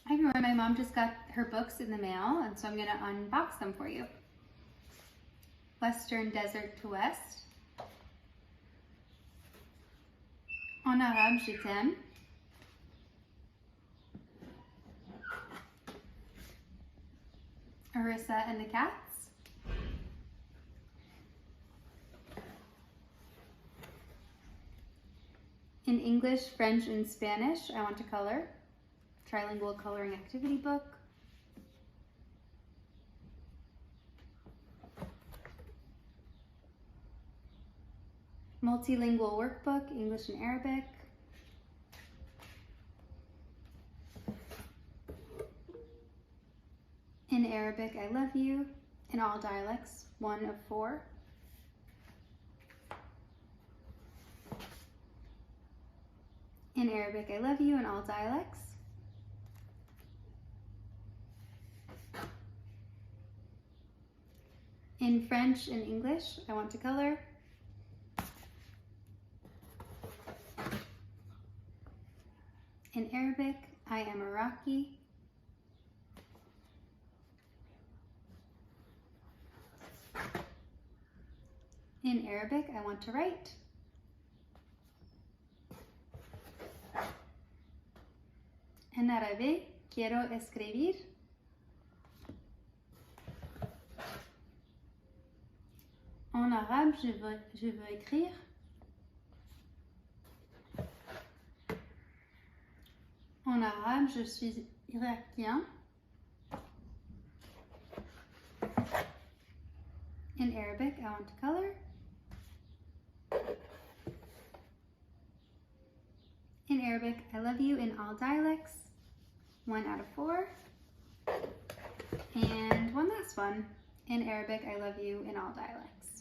Hi everyone, my mom just got her books in the mail, and so I'm going to unbox them for you. Western Desert to West. En arabe, je t'aime. Arissa and the Cats. In English, French, and Spanish, I Want to Color. Trilingual coloring activity book. Multilingual workbook, English and Arabic. In Arabic, I love you, in all dialects, 1 of 4. In Arabic, I love you, in all dialects. In French and English, I Want to Color. In Arabic, I am Iraqi. In Arabic, I want to write. En árabe, quiero escribir. En arabe, je veux écrire. En arabe, je suis irakien. In Arabic, I want to color. In Arabic, I love you in all dialects, 1 out of 4. And one last one. In Arabic, I love you in all dialects.